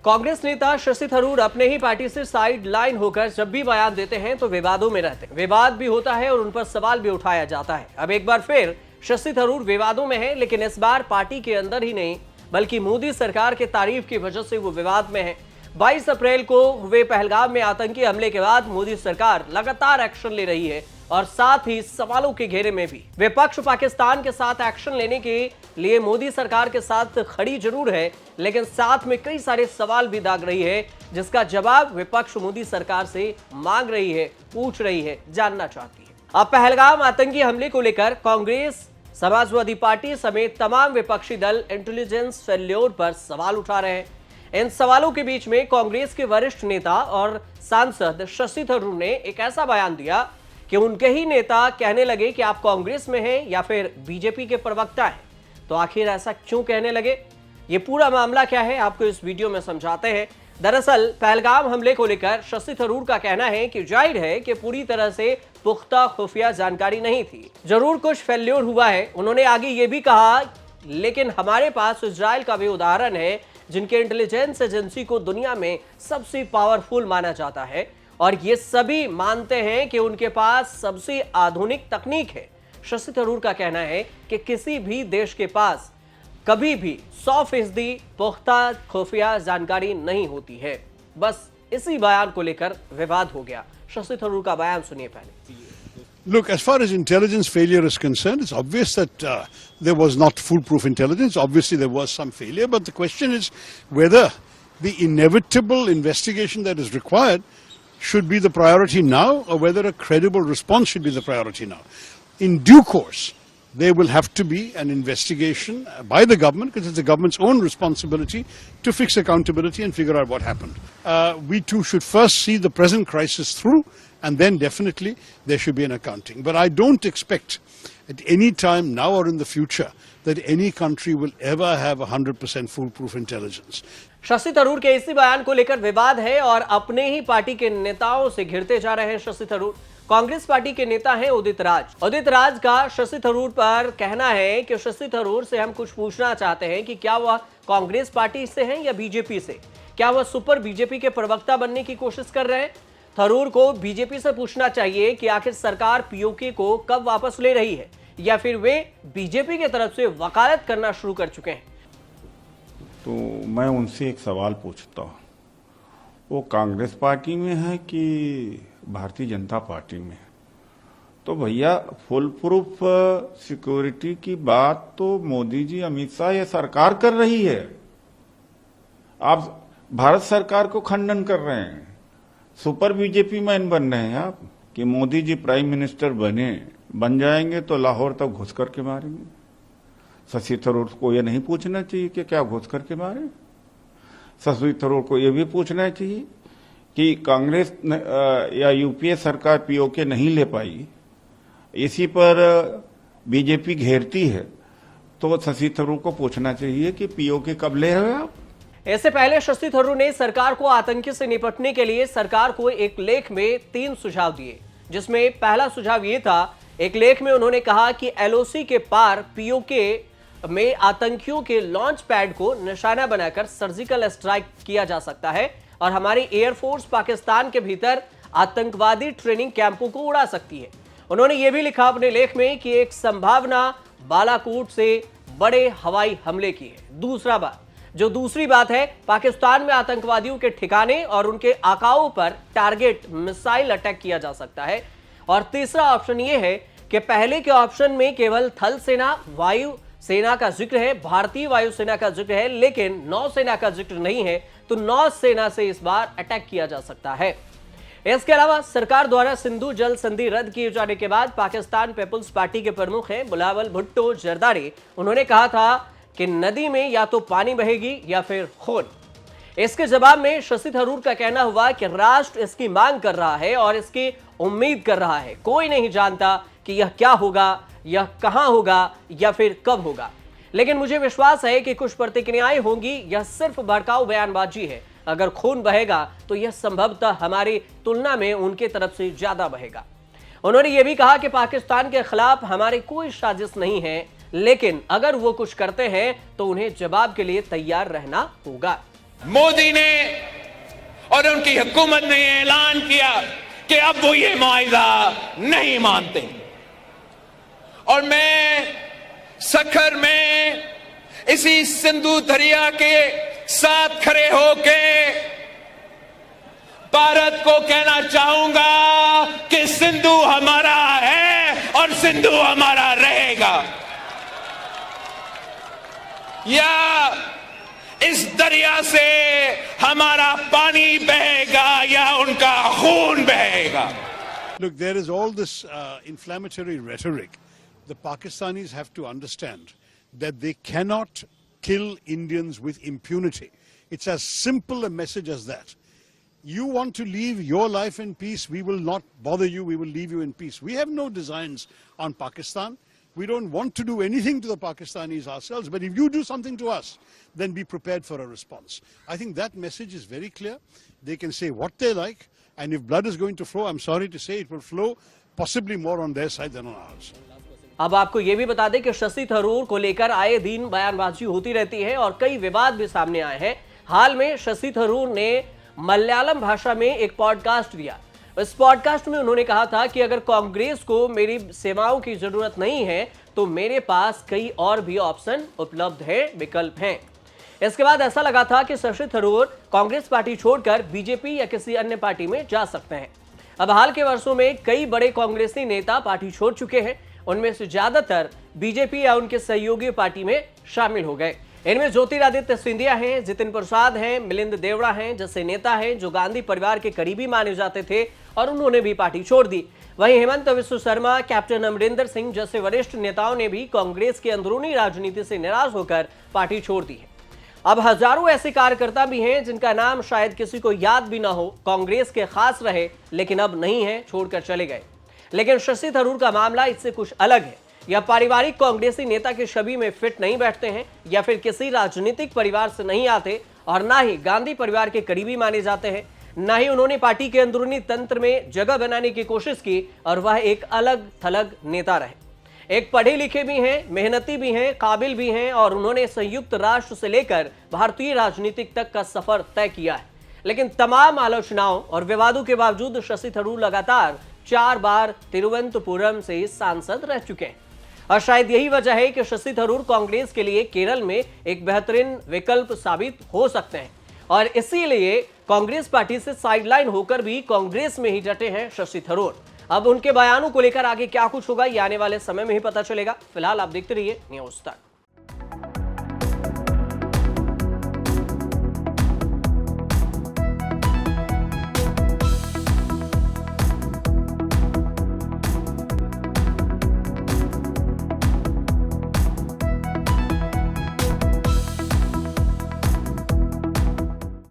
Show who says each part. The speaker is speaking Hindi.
Speaker 1: कांग्रेस नेता शशि थरूर अपने ही पार्टी से साइड लाइन होकर जब भी बयान देते हैं तो विवादों में रहते हैं। विवाद भी होता है और उन पर सवाल भी उठाया जाता है। अब एक बार फिर शशि थरूर विवादों में है, लेकिन इस बार पार्टी के अंदर ही नहीं बल्कि मोदी सरकार के तारीफ की वजह से वो विवाद में है। 22 अप्रैल को हुए पहलगाम में आतंकी हमले के बाद मोदी सरकार लगातार एक्शन ले रही है और साथ ही सवालों के घेरे में भी। विपक्ष पाकिस्तान के साथ एक्शन लेने के लिए मोदी सरकार के साथ खड़ी जरूर है, लेकिन साथ में कई सारे सवाल भी दाग रही है, जिसका जवाब विपक्ष मोदी सरकार से मांग रही है, पूछ रही है, जानना चाहती है। अब पहलगाम आतंकी हमले को लेकर कांग्रेस, समाजवादी पार्टी समेत तमाम विपक्षी दल इंटेलिजेंस फेल्योर पर सवाल उठा रहे हैं। इन सवालों के बीच में कांग्रेस के वरिष्ठ नेता और सांसद शशि थरूर ने एक ऐसा बयान दिया कि उनके ही नेता कहने लगे कि आप कांग्रेस में हैं या फिर बीजेपी के प्रवक्ता हैं। तो आखिर ऐसा क्यों कहने लगे, ये पूरा मामला क्या है, आपको इस वीडियो में समझाते हैं। दरअसल पहलगाम हमले को लेकर शशि थरूर का कहना है कि जाहिर है कि पूरी तरह से पुख्ता खुफिया जानकारी नहीं थी, जरूर कुछ फेल्योर हुआ है। उन्होंने आगे ये भी कहा, लेकिन हमारे पास इजराइल का भी उदाहरण है जिनके इंटेलिजेंस एजेंसी को दुनिया में सबसे पावरफुल माना जाता है और ये सभी मानते हैं कि उनके पास सबसे आधुनिक तकनीक है। शशि थरूर का कहना है कि किसी भी देश के पास कभी भी 100% पुख्ता खुफिया जानकारी नहीं होती है। बस इसी बयान को लेकर विवाद हो गया। शशि थरूर का बयान सुनिए पहले।
Speaker 2: Look, as far as intelligence failure is concerned, it's obvious that there was not foolproof intelligence. Obviously, there was some failure, but the question is whether the inevitable investigation that is required should be the priority now or whether a credible response should be the priority now. In due course, there will have to be an investigation by the government, because it's the government's own responsibility to fix accountability and figure out what happened. We too should first see the present crisis through, and then definitely there should be an accounting. But I don't expect at any time now or in the future that any country will ever have 100% foolproof intelligence.
Speaker 1: Shashi Tharoor के इसी बयान को लेकर विवाद है और अपने ही पार्टी के नेताओं से घिरते जा रहे हैं शशि थरूर। कांग्रेस पार्टी के नेता हैं उदित राज। उदित राज का शशि थरूर पर कहना है कि शशि थरूर से हम कुछ पूछना चाहते हैं कि क्या वह कांग्रेस पार्टी से हैं या बीजेपी से, क्या वह सुपर बीजेपी के प्रवक्ता बनने की कोशिश कर रहे हैं। थरूर को बीजेपी से पूछना चाहिए कि आखिर सरकार पीओके को कब वापस ले रही है, या फिर वे बीजेपी की तरफ से वकालत करना शुरू कर चुके हैं।
Speaker 3: तो मैं उनसे एक सवाल पूछता हूँ, वो कांग्रेस पार्टी में है कि भारतीय जनता पार्टी में? तो भैया फुल प्रूफ सिक्योरिटी की बात तो मोदी जी, अमित शाह, ये सरकार कर रही है। आप भारत सरकार को खंडन कर रहे हैं। सुपर बीजेपी मैन बन रहे हैं आप कि मोदी जी प्राइम मिनिस्टर बन जाएंगे तो लाहौर तक घुस करके मारेंगे। शशि थरूर को यह नहीं पूछना चाहिए कि क्या घुस करके मारे। शशि थरूर को यह भी पूछना चाहिए कि कांग्रेस या यूपीए सरकार पीओके नहीं ले पाई, इसी पर बीजेपी घेरती है, तो शशि थरूर को पूछना चाहिए कि पीओके कब ले रहे हो आप।
Speaker 1: इससे पहले शशि थरूर ने सरकार को आतंकी से निपटने के लिए सरकार को एक लेख में 3 सुझाव दिए, जिसमें पहला सुझाव ये था, एक लेख में उन्होंने कहा कि एलओसी के पार पीओके में आतंकियों के लॉन्च पैड को निशाना बनाकर सर्जिकल स्ट्राइक किया जा सकता है और हमारी एयरफोर्स पाकिस्तान के भीतर आतंकवादी ट्रेनिंग कैंपों को उड़ा सकती है। उन्होंने ये भी लिखा अपने लेख में कि एक संभावना बालाकोट से बड़े हवाई हमले की है। दूसरी बात है, पाकिस्तान में आतंकवादियों के ठिकाने और उनके आकाओं पर टारगेट मिसाइल अटैक किया जा सकता है। और तीसरा ऑप्शन यह है कि पहले के ऑप्शन में केवल थल सेना, वायु सेना का जिक्र है, भारतीय वायुसेना का जिक्र है, लेकिन नौसेना का जिक्र नहीं है। तो नौसेना से इस बार अटैक किया जा सकता है। इसके अलावा सरकार द्वारा सिंधु जल संधि रद्द किए जाने के बाद पाकिस्तान पीपुल्स पार्टी के प्रमुख हैं बिलावल भुट्टो जरदारी। उन्होंने कहा था कि नदी में या तो पानी बहेगी या फिर खून। इसके जवाब में शशि थरूर का कहना हुआ कि राष्ट्र इसकी मांग कर रहा है और इसकी उम्मीद कर रहा है। कोई नहीं जानता कि यह क्या होगा, यह कहां होगा या फिर कब होगा, लेकिन मुझे विश्वास है कि कुछ प्रतिक्रियाएं होंगी। यह सिर्फ भड़काऊ बयानबाजी है। अगर खून बहेगा तो यह संभवतः हमारी तुलना में उनके तरफ से ज्यादा बहेगा। उन्होंने यह भी कहा कि पाकिस्तान के खिलाफ हमारी कोई साजिश नहीं है, लेकिन अगर वो कुछ करते हैं तो उन्हें जवाब के लिए तैयार रहना होगा।
Speaker 4: मोदी ने और उनकी हुकूमत ने ऐलान किया कि अब वो ये मुआहिदा नहीं मानते। और मैं सखर में इसी सिंधु दरिया के साथ खड़े होके भारत को कहना चाहूंगा कि सिंधु हमारा है और सिंधु हमारा रहेगा। या इस दरिया से हमारा पानी बहेगा या उनका खून बहेगा।
Speaker 2: Look, there is all this inflammatory rhetoric. The Pakistanis have to understand that they cannot kill Indians with impunity. It's as simple a message as that. You want to leave your life in peace, we will not bother you, we will leave you in peace. We have no designs on Pakistan. We don't want to do anything to the Pakistanis ourselves, but if you do something to us, then be prepared for a response. I think that message is very clear. They can say what they like, and if blood is going to flow, I'm sorry to say it will flow possibly more on their side than on ours.
Speaker 1: अब आपको यह भी बता दें कि शशि थरूर को लेकर आए दिन बयानबाजी होती रहती है और कई विवाद भी सामने आए हैं। हाल में शशि थरूर ने मलयालम भाषा में एक पॉडकास्ट दिया। इस पॉडकास्ट में उन्होंने कहा था कि अगर कांग्रेस को मेरी सेवाओं की जरूरत नहीं है तो मेरे पास कई और भी ऑप्शन उपलब्ध है, विकल्प हैं। इसके बाद ऐसा लगा था कि शशि थरूर कांग्रेस पार्टी छोड़कर बीजेपी या किसी अन्य पार्टी में जा सकते हैं। अब हाल के वर्षों में कई बड़े कांग्रेसी नेता पार्टी छोड़ चुके हैं। उनमें से ज्यादातर बीजेपी या उनके सहयोगी पार्टी में शामिल हो गए। इनमें ज्योतिरादित्य सिंधिया हैं, जितिन प्रसाद हैं, मिलिंद देवड़ा हैं जैसे नेता हैं जो गांधी परिवार के करीबी माने जाते थे और उन्होंने भी पार्टी छोड़ दी। वहीं हेमंत विश्व शर्मा, कैप्टन अमरिंदर सिंह जैसे वरिष्ठ नेताओं ने भी कांग्रेस की अंदरूनी राजनीति से निराश होकर पार्टी छोड़ दी है। अब हजारों ऐसे कार्यकर्ता भी हैं जिनका नाम शायद किसी को याद भी ना हो, कांग्रेस के खास रहे लेकिन अब नहीं है, छोड़कर चले गए। लेकिन शशि थरूर का मामला इससे कुछ अलग है। यह पारिवारिक कांग्रेसी नेता के छवि में फिट नहीं बैठते हैं या फिर किसी राजनीतिक परिवार से नहीं आते और ना ही गांधी परिवार के करीबी माने जाते हैं। ना ही उन्होंने पार्टी के अंदरूनी तंत्र में जगह बनाने की कोशिश की और वह एक अलग थलग नेता रहे। एक पढ़े लिखे भी हैं, मेहनती भी हैं, काबिल भी हैं और उन्होंने संयुक्त राष्ट्र से लेकर भारतीय राजनीतिक तक का सफर तय किया है। लेकिन तमाम आलोचनाओं और विवादों के बावजूद शशि थरूर लगातार 4 बार तिरुवनंतपुरम से सांसद रह चुके हैं और शायद यही वजह है कि शशि थरूर कांग्रेस के लिए केरल में एक बेहतरीन विकल्प साबित हो सकते हैं और इसीलिए कांग्रेस पार्टी से साइडलाइन होकर भी कांग्रेस में ही डटे हैं शशि थरूर। अब उनके बयानों को लेकर आगे क्या कुछ होगा ये आने वाले समय में ही पता चलेगा। फिलहाल आप देखते रहिए न्यूज़ तक।